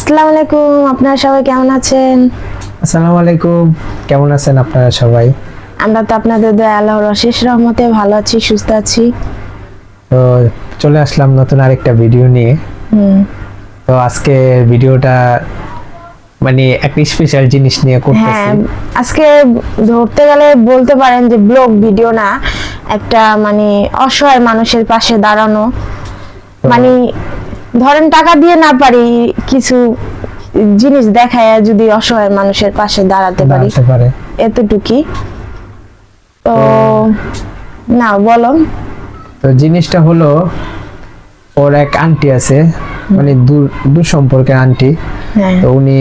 আসসালামু আলাইকুম, আপনারা সবাই কেমন আছেন? আসসালামু আলাইকুম, কেমন আছেন আপনারা সবাই? আমরা তো আপনাদের দয়া আল্লাহর অশেষ রহমতে ভালো আছি, সুস্থ আছি। তো চলে আসলাম নতুন আরেকটা ভিডিও নিয়ে। তো আজকে ভিডিওটা মানে একটা স্পেশাল জিনিস নিয়ে করতেছি। হ্যাঁ, আজকে ধরতে গেলে বলতে পারেন যে ব্লগ ভিডিও না, একটা মানে অসহায় মানুষের পাশে দাঁড়ানো। মানে ধরেন টাকা দিয়ে না পারি, কিছু জিনিস দেখায় যদি অসহায় মানুষের পাশে দাঁড়াতে পারি, এতটুকুই। তো না বলো। তো জিনিসটা হলো, ওর এক আন্টি আছে, মানে দূর সম্পর্কের আন্টি। তো উনি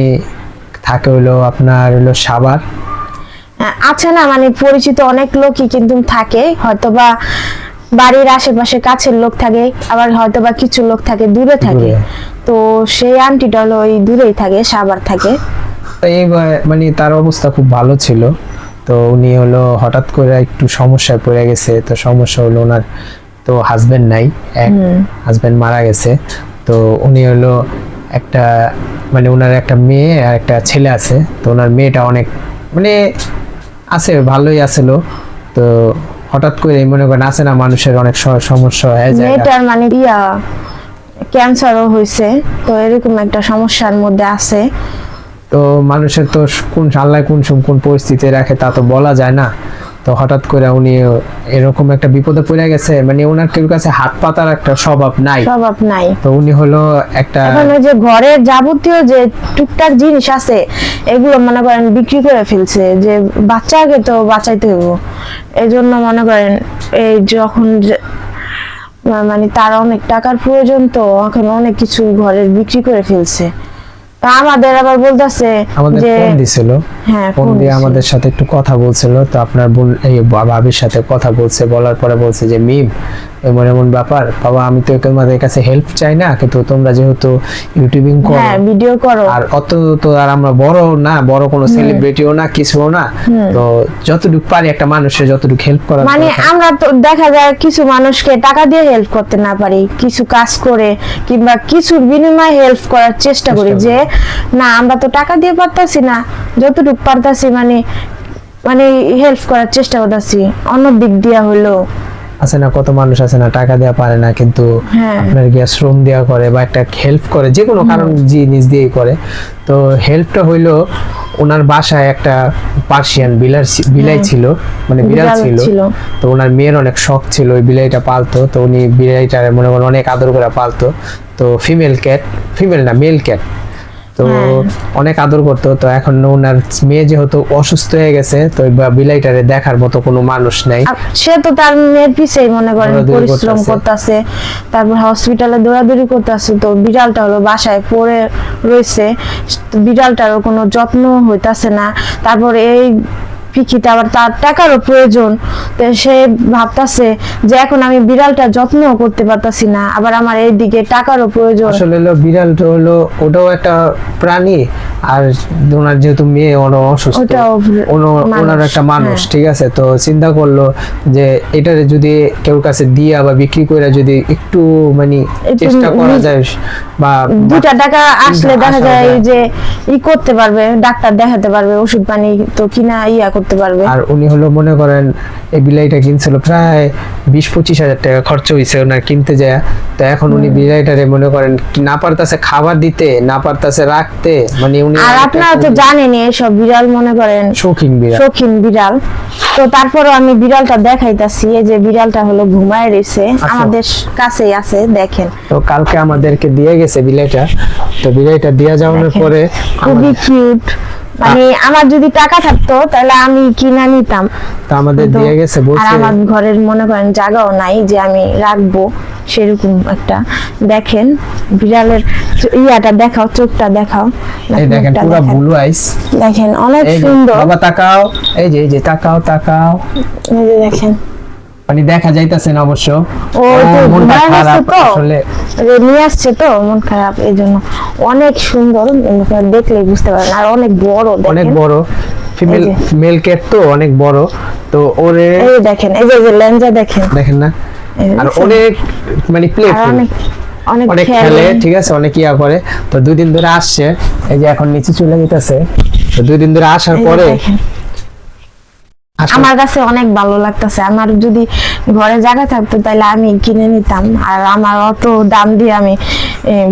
থাকে হলো আপনার হলো সাভার। আছে না, মানে পরিচিত অনেক লোকই কিন্তু থাকে, হয়তোবা বাড়ির আশেপাশে কাছের লোক থাকে, আবার হয়তোবা কিছু লোক থাকে দূরে থাকে। তো সেই আন্টিটা হলো ওই দূরেই থাকে, সাভার থাকে। এই মানে তার অবস্থা খুব ভালো ছিল। তো উনি হলো হঠাৎ করে একটু সমস্যায় পড়ে গেছে। তো সমস্যা হলো ওনার তো হাজবেন্ড নাই, এক হাজবেন্ড মারা গেছে। তো উনি হলো একটা মানে ওনার একটা মেয়ে আর একটা ছেলে আছে। তো ওনার মেয়েটা অনেক মানে আছে, ভালোই আছিল। তো হঠাৎ করে মনে করেন আছে না, মানুষের অনেক সমস্যা হয়ে যায়। মেয়েটার মানে ক্যান্সারও হয়েছে, তো এরকম একটা সমস্যার মধ্যে আছে। তো মানুষের তো কোন আল্লাহ কোন পরিস্থিতি রাখে তা তো বলা যায় না। তো হঠাৎ করে উনি এরকম একটা বিপদে পড়ে গেছে, মানে ওনার কেউ কাছে হাত পাতার একটা স্বভাব নাই। তো উনি হলো একটা এখন ওই যে ঘরের যাবতীয় যে টুকটাক জিনিস আছে, এগুলো মনে করেন বিক্রি করে ফেলছে, যে বাচ্চাকে তো বাঁচাইতে হইব। এই জন্য মনে করেন এই যখন মানে তার অনেক টাকার প্রয়োজন, তো এখন অনেক কিছু ঘরের বিক্রি করে ফেলছে। আমাদের আবার বলতেছে যে ফোন দিছিল, ফোন দিয়ে আমাদের সাথে একটু কথা বলছিল। তো আপনার এই ভাবির সাথে কথা বলছে, বলার পরে বলছে যে মিম এমন এমন ব্যাপার বাবা, আমি তো তোমাদের কাছে হেল্প চাই না, কিন্তু তোমরা যেহেতু ইউটিউবিং করো, ভিডিও করো, আর অত তো আর আমরা বড় কোনো সেলিব্রিটিও না, কিছুও না। তো যতটুকু পারি একটা মানুষের যতটুকু হেল্প করা, মানে আমরা তো দেখা যায় কিছু মানুষকে টাকা দিয়ে হেল্প করতে না পারি, কিছু কাজ করে কিংবা কিছুর বিনিময়ে হেল্প করার চেষ্টা করি, যে না আমরা তো টাকা দিয়ে পারতাছি না, যতটুকু পারতাছি মানে হেল্প করার চেষ্টা করতেছি। অন্য দিক দিয়া হলো আছে না, কত মানুষ আছে না টাকা দেওয়া পারে না, কিন্তু আপনার গিয়া শ্রম দেওয়া করে বা একটা হেল্প করে, যে কোনো কারণ জিনিস দিয়েই করে। তো হেল্পটা হইলো, ওনার বাসায় একটা পার্সিয়ান বিলাই ছিল, মানে বিড়াল ছিল। তো ওনার মেয়ের অনেক শখ ছিল ওই বিলাইটা পালতো। তো উনি বিলাইটারে মনে করেন অনেক আদর করে পালতো। তো মেল ক্যাট। তো অনেক আদর করতো। তো এখন ওনার মেয়ে যেহেতু অসুস্থ হয়ে গেছে, তো বিলাইটারে দেখার মতো কোনো মানুষ নাই। সে তো তার মেয়ের পিছেই মনে করেন পরিশ্রম করতেছে, তারপর হসপিটালে দৌড়াদৌড়ি করতেছে। তো বিড়ালটা হলো বাসায় পড়ে রয়েছে, বিড়ালটারও কোনো যত্ন হইতাছে না। তারপর এই পিখিতে আবার তার টাকারও প্রয়োজন। তো সে ভাবতাছে যে এখন আমি বিড়ালটা যত্ন করতে পারতাছি না, আবার আমার এইদিকে টাকারও প্রয়োজন। আসলে বিড়ালটা হলো ওটাও একটা প্রাণী, আর ওনার যেহেতু মেয়ে অসুস্থ, ওনার একটা মানুষ, ঠিক আছে। তো চিন্তা করলো যে এটা যদি কেউ কাছে দিয়ে বা বিক্রি করে যদি একটু মানে চেষ্টা করা যায়, বা 2টা টাকা আসলে দেখা যায় যে করতে পারবে, ডাক্তার দেখাতে পারবে, ওষুধ পানি তো কিনা করতে পারবে। আর উনি হলো মনে করেন এই বিলাইটা কিনছিল প্রায় 20-25 হাজার টাকা খরচ হয়েছে ওনার কিনতে যায়। তো এখন উনি বিলাইটারে মনে করেন না পারতাছে খাবার দিতে, না পারতাছে রাখতে, মানে উনি। আর আপনারা তো জানেনই এসব বিড়াল মনে করেন শৌখিন বিড়াল। তো তারপরও আমি বিড়ালটা দেখাইতাছি, এই যে বিড়ালটা হলো ঘুমায় রয়েছে, আমাদের কাছেই আছে, দেখেন। তো কালকে আমাদেরকে দিয়ে গেছে বিলাইটা। তো বিলাইটা দিয়ে যাওয়ার পরে খুবই কিউট, মানে আমার যদি টাকা থাকতো তাহলে আমি কিনা নিতাম। তো আমাদের দিয়ে গেছে, আর আমার ঘরের মনে করেন জায়গাও নাই যে আমি রাখবো সেরকম একটা। দেখেন বিড়ালের ইয়াটা দেখাও, চোখটা দেখাও, এই দেখেন পুরো ব্লু আইস, দেখেন অনেক সুন্দর। বাবা তাকাও, এই যে তাকাও, এই যে দেখেন, মানে দেখা যাইতাছে না অবশ্য। ও তো মনটা খারাপ, আসলে নিয়ে আসছে তো মন খারাপ, এইজন্য। অনেক সুন্দর, দেখলে বুঝতে পারেন, আর অনেক বড় মেল ক্যাট, তো অনেক বড়। তো ওরে এই দেখেন, এই যে লেঞ্জা দেখেন না, আর অনেক মানে প্লেফুল, অনেক অনেক খেলে। খেলে, ঠিক আছে, অনেক ইয়া করে। তো 2 দিন ধরে আসছে, এই যে এখন নিচে চলে যেতেছে। তো 2 দিন ধরে আসার এই যে পরে দেখেন, আমার কাছে অনেক ভালো লাগতেছে। আমার যদি ঘরে জায়গা থাকতো তাহলে আমি কিনে নিতাম, আর আমার অত দাম দিয়ে আমি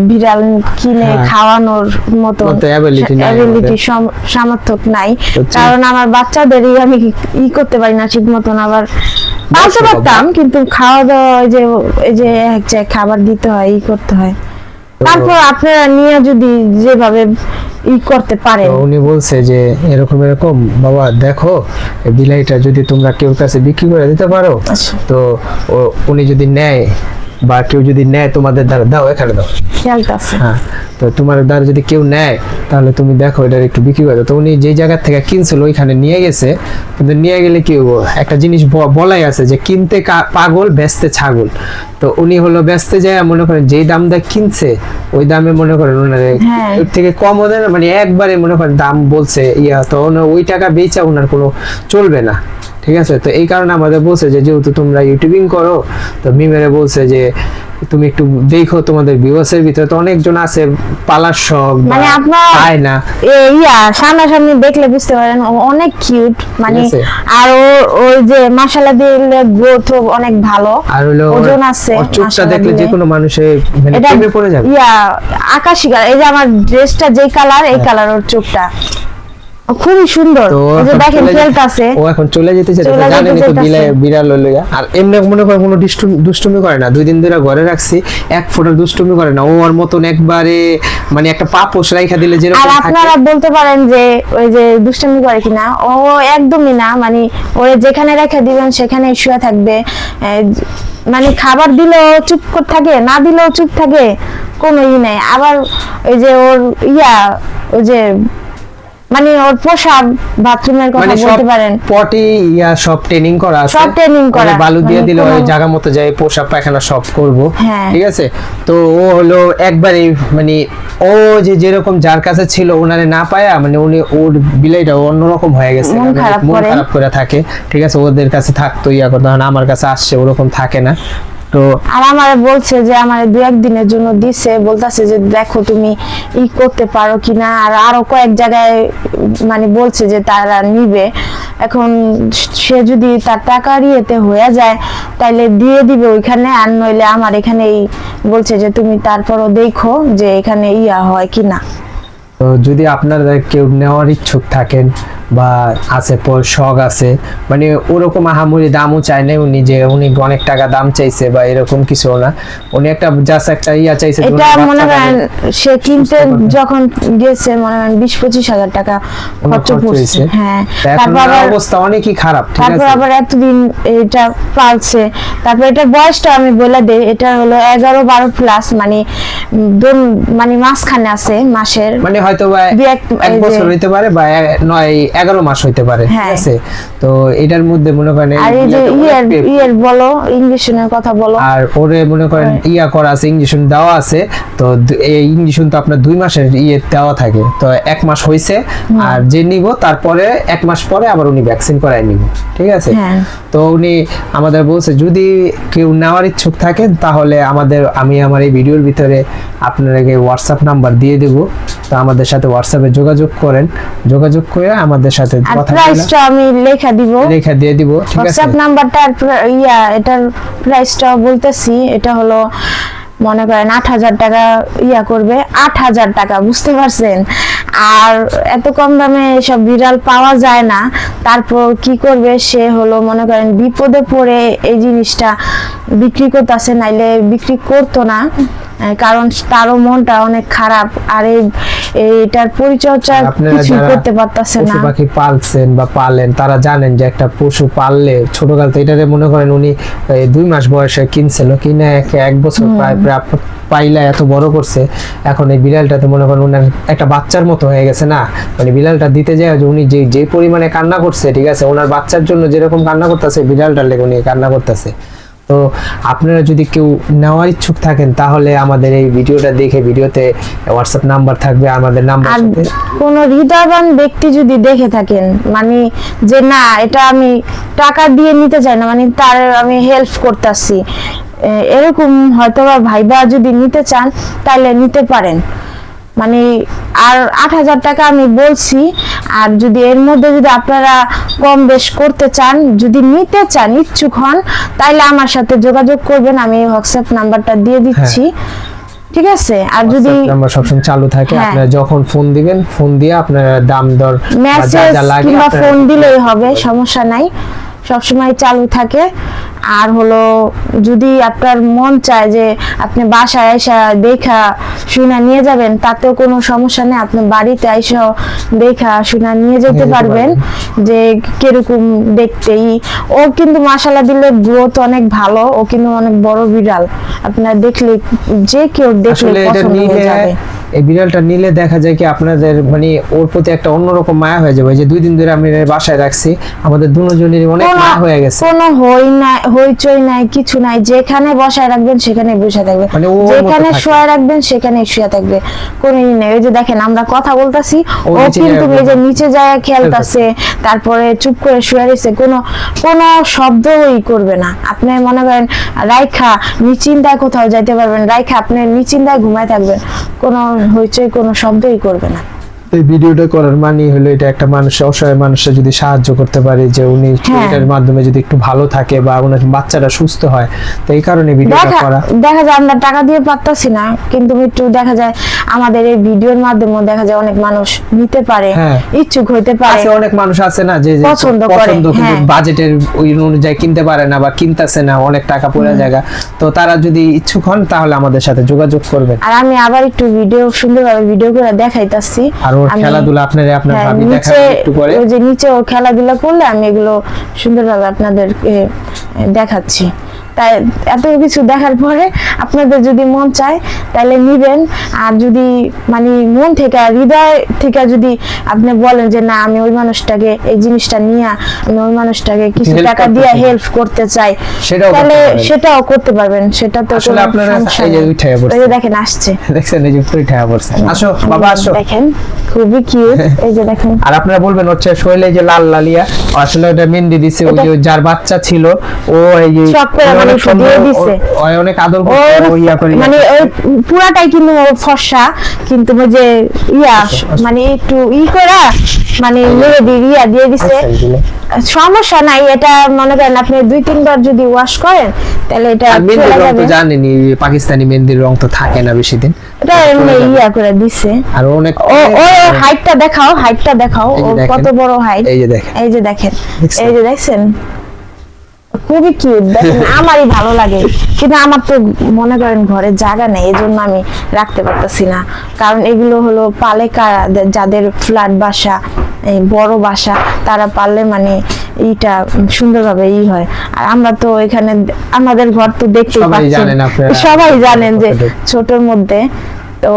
বিড়াল কিনে হ্যাঁ। খাওয়ানোর মতো মতো ability নাই অ্যাবিলিটি আমাদের। সামর্থ্য নাই, তো কারণ আমার বাচ্চাদেরই আমি করতে পারি না ঠিক মতন। আবার পালতে বাবা। পারতাম, কিন্তু খাওয়া দাওয়া এই যে এক জায়গায় খাবার দিতে হয়, করতে হয়। তারপর আপনারা নিয়ে যদি যেভাবে করতে পারেন। তো উনি বলছে যে এরকম এরকম, বাবা দেখো এই বিলাইটা যদি তোমরা কেউ কাছে বিক্রি করে দিতে পারো, আচ্ছা। তো উনি যদি নেয় বা কেউ যদি নেয় তোমাদের দ্বারা, দাও এখানে দাও, খেলতেছে। হ্যাঁ, তো তোমার দ্বারা যদি কেউ নেয় তাহলে তুমি দেখো এটা একটু বিক্রি করে দাও। তো উনি যেই জায়গা থেকে কিনছিল ওইখানে নিয়ে গেছে, কিন্তু নিয়ে গেলে কি হবো, একটা জিনিস বলাই আছে যে কিনতে পাগল বেচতে ছাগল। তো উনি হলো বেচতে যায়, মনে করেন যেই দাম দিয়ে কিনছে ওই দামে মনে করেন ওনার হ্যাঁ। এর থেকে কম ওদের মানে একবারে মনে করেন দাম বলছে ইয়া, তো ওই টাকা বেচা ওনার কোনো চলবে না, ঠিক আছে। তো এই কারণে আমাদের বলছে যে যেহেতু তোমরা ইউটিউবিং করো, তো মিমেরে বলছে যে তুমি একটু দেখো, তোমাদের ভিউয়ার্সের ভিতরে তো অনেকজন আছে পালার শখ, মানে আপনার পায় না, সামনাসামনি দেখলে বুঝতে পারেন ও অনেক কিউট, মানে ঠিক আছে। আর ওই যে মাশাআল্লাহ দিলে গ্রোথ অনেক ভালো, আর হলো ওজন আছে ওর চোখটা মাশাআল্লাহ দেখলে যে দিলে। কোনো মানুষের মানে এটা প্রেমে পড়ে যাবে। আকাশি কালার, এই যে আমার ড্রেসটা যেই কালার, এই কালার ওর চোখটা খুবই সুন্দর। তো এই যে দেখেন খেলতেছে, ও এখন চলে যেতে চাইছে, চলে যেতে জানেনই তো চাইতাছে। বিড়াল হলো ইয়া। আর এমনি মনে করে কোনো দুষ্টুমি করে না, 2 দিন ধরে ঘরে রাখছি, এক ফোঁটা দুষ্টুমি করে না। ও ওর মতন একবারে মানে একটা পাপোশ রাইখা দিলে আর যেরকম থাকে। আপনারা বলতে পারেন যে ওই যে দুষ্টামি করে কিনা, ও একদমই না, মানে ওরে যেখানে রেখে দিবেন সেখানে শুয়ে থাকবে। মানে খাবার দিলেও চুপ করে থাকে, না দিলেও চুপ থাকে, কোনো নাই। আবার ওই যে ওর ওই যে মানে ওর পোশাক বাথরুমের কথা মানে সব বলতে পারেন, পটি ইয়া সব ট্রেনিং করা আছে, সব training করা। মানে বালু দিয়ে মানে দিলে কোনো- ওই জায়গা মতো যায় পোশাক পায়খানা সব করব, হ্যাঁ। ঠিক আছে। তো ও হলো একবারে মানে ও যে যেরকম যার কাছে ছিল ওনারে না পায়া, মানে উনি ওর বিলাইটা অন্যরকম হয়ে গেছে, মন মানে খারাপ মন করে। খারাপ করে থাকে, ঠিক আছে। ওদের কাছে থাকতো ইয়া করতো, এখন আমার কাছে আসছে ওরকম থাকে না। তো আর আমারে বলছে যে আমার 2-1 দিনের জন্য দিছে, বলতাছে যে দেখো তুমি করতে পারো কিনা। আর আরো কয়েক জায়গায় মানে বলছে যে তারা নিবে। এখন সে যদি তার টাকার ইয়েতে হয়ে যায় তাইলে দিয়ে দিবে ওইখানে, আর নইলে আমার এখানেই বলছে যে তুমি তারপরও দেখো যে এখানে হয় কিনা। তো যদি আপনারা কেউ নেওয়ার ইচ্ছুক থাকেন বা আছে শখ আছে, মানে ওরকম আহামরি দামও চায় না উনি, যে উনি অনেক টাকা দাম চাইছে বা এরকম কিছু না। উনি একটা জাস্ট একটা চাইছে, এটা মনে করেন সে কিনতে যখন গেছে মনে করেন 20-25 হাজার টাকা খরচ পড়ছে। হ্যাঁ, তারপর আবার অবস্থা অনেকই খারাপ, ঠিক তারপর আছে। আবার এতদিন এটা পালছে। তারপর এটার বয়সটা আমি বলে দেই, এটা হলো 11-12 প্লাস, মানে মানে মাঝখানে আছে মাসের, মানে হয়তো বা এক বছর হইতে পারে বা 9-11 মাস হইতে পারে, ঠিক হ্যাঁ। আছে। তো এটার মধ্যে মনে করেন আর এই যে ইয়ের বলো ইঞ্জেকশনের কথা বলো, আর ওরে মনে করেন করা আছে, ইঞ্জেকশন দেওয়া আছে। তো এই ইঞ্জেকশন তো আপনার 2 মাসের দেওয়া থাকে, তো 1 মাস হইছে। আর যে নিব তারপরে 1 মাস পরে আবার উনি ভ্যাকসিন করায় নিব, ঠিক আছে। হ্যাঁ। তো উনি আমাদের বলছে যদি কেউ নেওয়ার ইচ্ছুক থাকেন তাহলে আমি আমার এই ভিডিওর ভিতরে আপনাদেরকে হোয়াটসঅ্যাপ নাম্বার দিয়ে দেব। তো আমাদের সাথে হোয়াটসঅ্যাপে যোগাযোগ করেন, যোগাযোগ করে আমাদের সাথে আর কথা প্রাইসটা আমি লেখা দিব, লেখা দিয়ে দিব, ঠিক আছে। হোয়াটসঅ্যাপ নাম্বারটা আর এটার প্রাইসটা বলতেছি। এটা হলো মনে করেন 8,000 টাকা করবে, 8,000 টাকা, বুঝতে পারছেন। আর এত কম দামে এসব বিড়াল পাওয়া যায় না। তারপর কি করবে সে, হলো মনে করেন বিপদে পড়ে এই জিনিসটা বিক্রি করতেছে, নাইলে বিক্রি করতো না, কারণ তারও মনটা অনেক খারাপ। আর এটার পরিচর্যা কিছু করতে পারতেছে না। পশু পাখি পালছেন বা পালেন তারা জানেন যে একটা পশু পাললে ছোটকাল থেকে, এটারে মনে করেন উনি 2 মাস বয়সে কিনছিল, কিনে 1 বছর প্রায় পাইলা এত বড় করছে। এখন এই বিড়ালটাতে মনে করেন ওনার একটা বাচ্চার মতো হয়ে গেছে না, মানে বিড়ালটা দিতে যায় যে উনি যে পরিমাণে কান্না করছে, ঠিক আছে, ওনার বাচ্চার জন্য যেরকম কান্না করতেছে বিড়ালটার লেগে উনি কান্না করতেছে। তো আপনারা যদি কেউ নেওয়ার ইচ্ছুক থাকেন তাহলে আমাদের এই ভিডিওটা দেখে, ভিডিওতে হোয়াটসঅ্যাপ নাম্বার থাকবে, আমাদের নাম্বার আর সাথে কোন হৃদয়বান ব্যক্তি যদি দেখে থাকেন, মানে যে না এটা আমি টাকা দিয়ে নিতে চাই না, মানে তার আমি হেল্প করতেছি, এরকম হয়তো বা ভাইবা যদি নিতে চান তাহলে নিতে পারেন। মানে আর 8,000 টাকা আমি বলছি। আর যদি এর মধ্যে যদি আপনারা কম বেশ করতে চান, যদি নিতে চান, ইচ্ছুক হন, তাহলে আমার সাথে যোগাযোগ করবেন। আমি হোয়াটসঅ্যাপ নাম্বারটা দিয়ে দিচ্ছি, ঠিক আছে? আর যদি নাম্বার সবসময় চালু থাকে, আপনারা যখন ফোন দিবেন, ফোন দিয়ে আপনারা দাম দর মেসেজ কিংবা ফোন দিলেই হবে, সমস্যা নাই, সবসময় চালু থাকে। আর হলো যদি আপনার মন চায় যে আপনি বাসায় এসে দেখা শুনা নিয়ে যাবেন, তাতেও কোনো সমস্যা নেই। আপনি বাড়িতে এসে দেখা শুনা নিয়ে যেতে পারবেন যে কিরকম দেখতেই। ও কিন্তু মাশাআল্লাহ দিলে গ্রোথ অনেক ভালো, ও কিন্তু অনেক বড় বিড়াল। আপনারা দেখলে যে কেউ দেখলে পছন্দ হয়ে যাবে। এই বিড়ালটা নিলে দেখা যায় কি আপনাদের মানে ওর প্রতি একটা অন্যরকম মায়া হয়ে যাবে। যে 2 দিন ধরে আমি বাসায় রাখছি, আমাদের দুজনেরই অনেক মায়া হয়ে গেছে। কোনো হইচই নাই, কিছু নাই। যেখানে বসায় রাখবেন সেখানে বসে থাকবে, মানে যেখানে শুয়ে রাখবেন সেখানে শুয়ে থাকবে, কোনো ই নেই। ওই যে দেখেন আমরা কথা বলতাছি, ও কিন্তু এই যে নিচে যায় খেলতাছে, তারপরে চুপ করে শুয়ে রয়েছে, কোনো শব্দই করবে না। আপনি মনে করেন রাইখা নিশ্চিন্তায় কোথাও যাইতে পারবেন, রাইখা আপনি নিশ্চিন্তায় ঘুমায় থাকবেন, কোনো হইচই কোনো শব্দই করবে না। এই ভিডিওটা করার মানে হলো এটা একটা মানুষ, অসহায় মানুষের যদি সাহায্য করতে পারে, যে উনি এটার মাধ্যমে যদি একটু ভালো থাকে বা ওনার বাচ্চাটা সুস্থ হয়, তো এই কারণে ভিডিওটা করা। দেখা যায় আমরা টাকা দিয়ে পারতাছি না, কিন্তু একটু দেখা যায় আমাদের এই ভিডিওর মাধ্যমে দেখা যায় অনেক মানুষ নিতে পারে, ইচ্ছুক হইতে পারে। আছে অনেক মানুষ আছে না যে পছন্দ করে, কিন্তু বাজেটের ওই অনুযায়ী কিনতে পারে না বা কিনতেছে না, অনেক টাকা পড়ে জায়গা। তো তারা যদি ইচ্ছুক হন তাহলে আমাদের সাথে যোগাযোগ করবেন। আর আমি আবার একটু ভিডিও সুন্দরভাবে ভিডিও করে দেখাইতাছি। আর ওর খেলাধুলা আপনারা আপনার ভাবি দেখাবেন একটু পরে। ওই যে নিচে ও খেলাধুলা করলে আমি এগুলো সুন্দরভাবে আপনাদেরকে দেখাচ্ছি। তাই এত কিছু দেখার পরে আপনাদের যদি মন চায় তাহলে নিবেন। আর যদি মানে মন থেকে হৃদয় থেকে যদি আপনি বলেন যে না আমি ওই মানুষটাকে এই জিনিসটা নিয়ে আমি ওই মানুষটাকে কিছু টাকা দিয়ে হেল্প করতে চাই, তাহলে সেটাও করতে পারবেন। সেটা তো আসলে আপনারা এই যে উঠায়া পড়ছে, এই যে দেখেন আসছে, দেখছেন এই যে উঠায়া পড়ছে। আসো বাবা আসো, দেখেন খুবই কিউট। এই যে দেখেন, আর আপনারা বলবেন হচ্ছে শৈলে যে লাল লালিয়া, আসলে ওটা মেহেন্দি দিছে ওই যে যার বাচ্চা ছিল, ও এই যে অনেক আদর করতে ও ইয়া করে, মানে ওই পুরাটাই কিন্তু ফর্সা, কিন্তু যে ইয়া মানে একটু করা মানে মেহেদি ইয়া দিয়ে দিছে, সমস্যা নাই। এটা মনে করেন আপনি 2-3 বার যদি ওয়াশ করেন তাহলে এটা চলে যাবে। জানেনই পাকিস্তানি মেহেন্দির রং তো থাকে না বেশি দিন, এটা এমনি ইয়া করে দিছে। আর অনেক ও হাইটটা দেখাও, হাইটটা দেখাও, ও কত বড় হাইট। এই যে দেখেন, এই যে দেখেন, এই যে দেখছেন, খুবই কিউট। দেখেন আমারই ভালো লাগে, কিন্তু আমার তো মনে করেন ঘরে জায়গা নেই, এজন্য আমি রাখতে পারতেছি না। কারণ এগুলো হলো পালে কারা, যাদের ফ্ল্যাট বাসা, এই বড় বাসা, তারা পারলে মানে এইটা সুন্দরভাবে হয়। আর আমরা তো এখানে আমাদের ঘর তো দেখতেই পাচ্ছেন, সবাই জানেন যে ছোটর মধ্যে। তো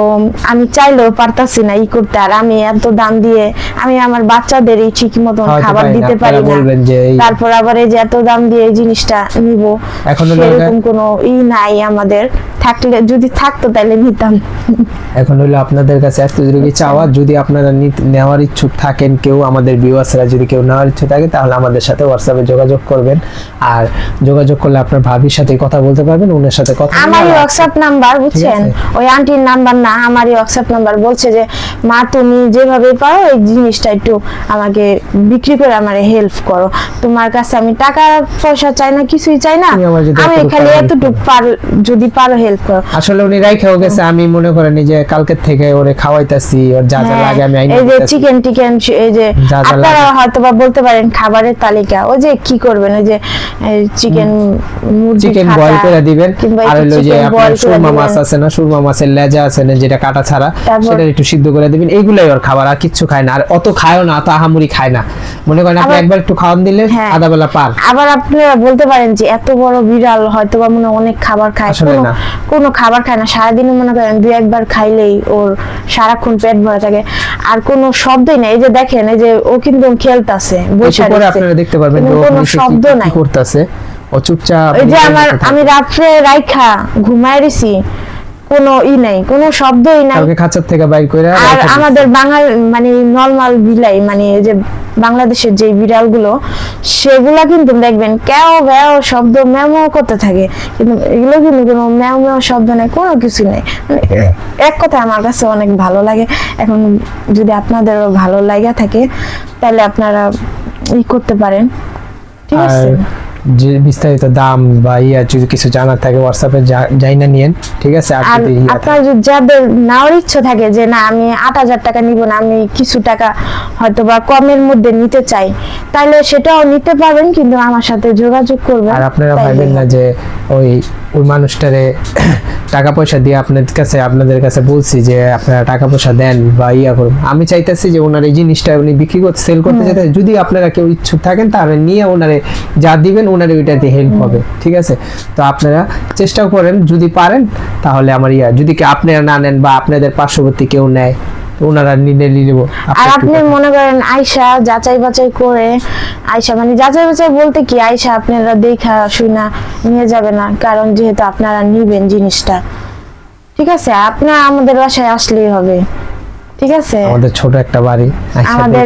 আমি চাইলেও পারতাছি না করতে। আর আমি এত দাম দিয়ে আমি আমার বাচ্চাদের ঠিক মতন খাবার দিতে পারি না, তারপর আবার এই যে এত দাম দিয়ে এই জিনিসটা নিব, সেরকম কোনো নাই আমাদের। থাকলে যদি থাকতো তাহলে নিতাম। এখন হলো আপনাদের কাছে এতটুকু চাওয়া, যদি আপনারা নেওয়ার ইচ্ছুক থাকেন, কেউ আমাদের ভিউয়ার্সরা যদি কেউ নেওয়ার ইচ্ছুক থাকে তাহলে আমাদের সাথে হোয়াটসঅ্যাপে যোগাযোগ করবেন। আর যোগাযোগ করলে আপনার ভাবির সাথে কথা বলতে পারবেন, ওনার সাথে কথা বলতে। আমার হোয়াটসঅ্যাপ নাম্বার বুঝছেন, ওই আন্টির নাম্বার না, আমার হোয়াটসঅ্যাপ নাম্বার। বলছে যে মা তুমি যেভাবে পারো এই জিনিসটা একটু আমাকে বিক্রি করে আমারে হেল্প করো। তোমার কাছে আমি টাকা পয়সা চাই না, কিছুই চাই না, আমি খালি এতটুকু যদি পারো হেল্প করো। আসলে উনি রাইখাও গেছে, আমি মনে করেন যে কালকে থেকে ওরে খাওয়াইতাছি, ওর যা যা লাগে আমি আইনা এই যে চিকেন এই যে আপনারা হয়তো বা বলতে পারেন খাবারের তালিকা, ওই যে কি করবেন, ওই যে চিকেন বয়েল করে দিবেন। আর হলো যে আপনার সুরমা মাছ আছে না, সুরমা মাছের লেজা আছে না যেটা কাটা ছাড়া, সেটা একটু সিদ্ধ করে দিবেন। এইগুলাই ওর খাবার, আর কিছু খায় না। আর অত খায়ও না, অত আহামরি খায় না। মনে করেন আপনি একবার একটু খাওয়ান দিলে আধা বেলা পার। আবার আপনারা বলতে পারেন যে এত বড় বিড়াল হয়তো বা মনে অনেক খাবার খায়, কোনো খাবার খায় না। সারাদিনে মনে করেন 2-1 বার খাইলেই ওর সারাক্ষণ পেট ভরে থাকে, আর কোনো শব্দই নাই। এই যে দেখেন, এই যে ও কিন্তু খেলতাছে, বসে আছে, আপনারা দেখতে পারবেন যে কোনো শব্দ নাই, কি করতেছে ও চুপচাপ। এই যে আমি রাত্রে রাইখা ঘুমায় রইছি, কোনো নাই, কোনো শব্দই নাই। কালকে খাঁচার থেকে বাইর করে। আর আমাদের বাঙাল মানে নরমাল বিলাই, মানে এই যে বাংলাদেশের যে বিড়ালগুলো সেগুলা কিন্তু দেখবেন ক্যাও ভ্যাও শব্দ ম্যাও ম্যাও করতে থাকে, কিন্তু এগুলো কিন্তু কোনো ম্যাও ম্যাও শব্দ নেই, কোনো কিছু নেই। মানে এক কথায় আমার কাছে অনেক ভালো লাগে। এখন যদি আপনাদেরও ভালো লাগা থাকে তাহলে আপনারা করতে পারেন, ঠিক আছে। যে বিস্তারিত দাম বা যদি কিছু জানার থাকে হোয়াটসঅ্যাপে জাইনা নিয়েন, ঠিক আছে। আর যদি আপনার যাদের নেওয়ার ইচ্ছা থাকে যে না আমি 8,000 টাকা নিব না, আমি কিছু টাকা হয়তো বা কমের মধ্যে নিতে চাই, তাহলে সেটাও নিতে পারবেন, কিন্তু আমার সাথে যোগাযোগ করবেন। আর আপনারা ভাববেন না যে ওই মানুষটারে টাকা পয়সা দিয়ে আপনাদের কাছে বলছি যে আপনারা টাকা পয়সা দেন বা করুন। আমি চাইতেছি যে ওনার এই জিনিসটা উনি বিক্রি করতে সেল করতে চাইতে, যদি আপনারা কেউ ইচ্ছুক থাকেন তাহলে নিয়ে ওনারে যা দিবেন ওনারে ওইটাতে হেল্প হবে, ঠিক আছে। তো আপনারা চেষ্টা করেন, যদি পারেন তাহলে আমার যদি আপনারা না নেন বা আপনাদের পার্শ্ববর্তী কেউ নেয় ওনারা নিয়ে নিব। আর আপনি মনে করেন আয়শা যাচাই বাছাই করে, আয়শা মানে যাচাই বাছাই বলতে কি, আয়শা আপনারা দেখা শুনা নিয়ে যাবে না, কারণ যেহেতু আপনারা নিবেন জিনিসটা, ঠিক আছে। আপনারা আমাদের বাসায় আসলেই হবে, ঠিক আছে। আমাদের ছোট একটা বাড়ি, আমাদের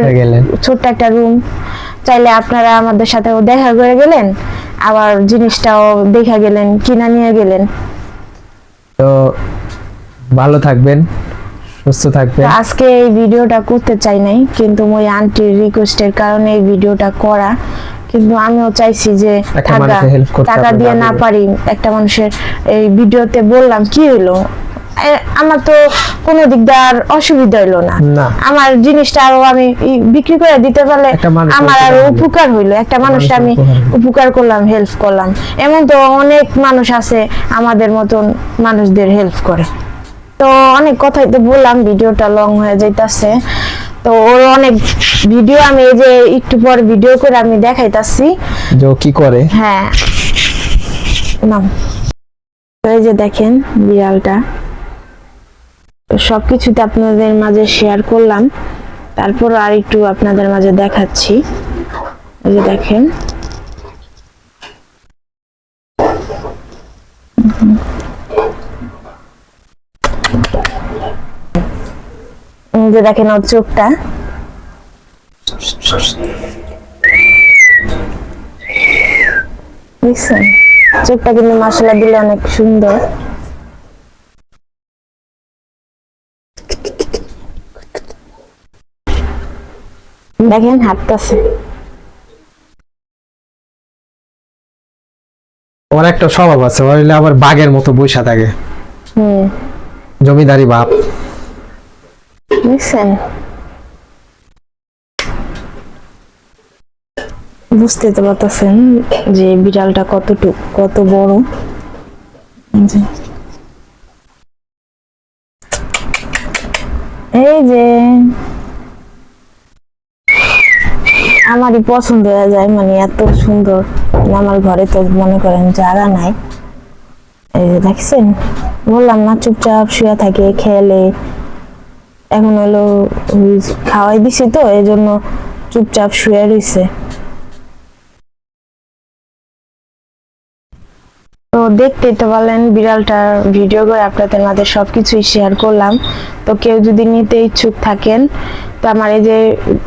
ছোট্ট একটা রুম, চাইলে আপনারা আমাদের সাথে দেখা করে গেলেন, আবার জিনিসটাও দেখা গেলেন, কিনা নিয়ে গেলেন। তো ভালো থাকবেন, সুস্থ থাকবেন। আজকে এই ভিডিওটা করতে চাই নাই, কিন্তু ওই আন্টির রিকোয়েস্টের কারণে এই ভিডিওটা করা। কিন্তু আমিও চাইছি যে টাকা দিয়ে না পারি একটা মানুষের এই ভিডিওতে বললাম কি হলো, আমার তো কোনো দিক দিয়ে আর অসুবিধা হইলো না, আমার জিনিসটা আরো আমি বিক্রি করে দিতে পারলে আমার আরো উপকার হইলো, একটা মানুষটা আমি উপকার করলাম, হেল্প করলাম। এমন তো অনেক মানুষ আছে আমাদের মতন মানুষদের হেল্প করে। তো অনেক কথাই তো বললাম, ভিডিওটা লং হয়ে যাইতাছে। তো ওর অনেক ভিডিও আমি এই যে একটু পর ভিডিও করে আমি দেখাইতাছি যে কি করে। হ্যাঁ নাম, এই যে দেখেন বিড়ালটা, সবকিছুতে আপনাদের মাঝে শেয়ার করলাম, তারপর আর একটু আপনাদের মাঝে দেখাচ্ছি। এই যে দেখেন, যে দেখেন ওর চোখটা, দেখছেন চোখটা কিন্তু মাশাআল্লাহ দিলে অনেক সুন্দর। দেখেন হাঁটতেছে। ওর একটা স্বভাব আছে, ওর আবার বাঘের মতো বসে থাকে, জমিদারি বাপ, দেখছেন। বুঝতে তো পারতেছেন যে বিড়ালটা কত বড়। এই যে আমারই পছন্দ হয়ে যায়, মানে এত সুন্দর। আমার ঘরে তো মনে করেন জায়গা নাই। এই যে দেখছেন, বললাম না চুপচাপ শুয়ে থাকে, খেলে। এখন হলো খাওয়াই দিছি তো এই জন্য চুপচাপ শুয়ে রয়েছে। তো দেখতেই তো বলেন বিড়ালটার ভিডিও করে আপনাদের মাঝে সবকিছুই শেয়ার করলাম। তো কেউ যদি নিতে ইচ্ছুক থাকেন তো আমার এই যে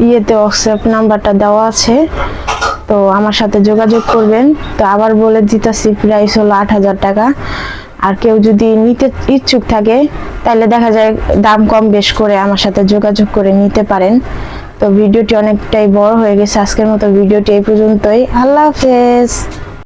হোয়াটসঅ্যাপ নাম্বারটা দেওয়া আছে, তো আমার সাথে যোগাযোগ করবেন। তো আবার বলে দিতেছি, প্রাইস হলো 8,000 টাকা। আর কেউ যদি নিতে ইচ্ছুক থাকে তাহলে দেখা যায় দাম কম বেশ করে আমার সাথে যোগাযোগ করে নিতে পারেন। তো ভিডিওটি অনেকটাই বড় হয়ে গেছে, আজকের মতো ভিডিওটি এই পর্যন্তই। আল্লাহ হাফেজ।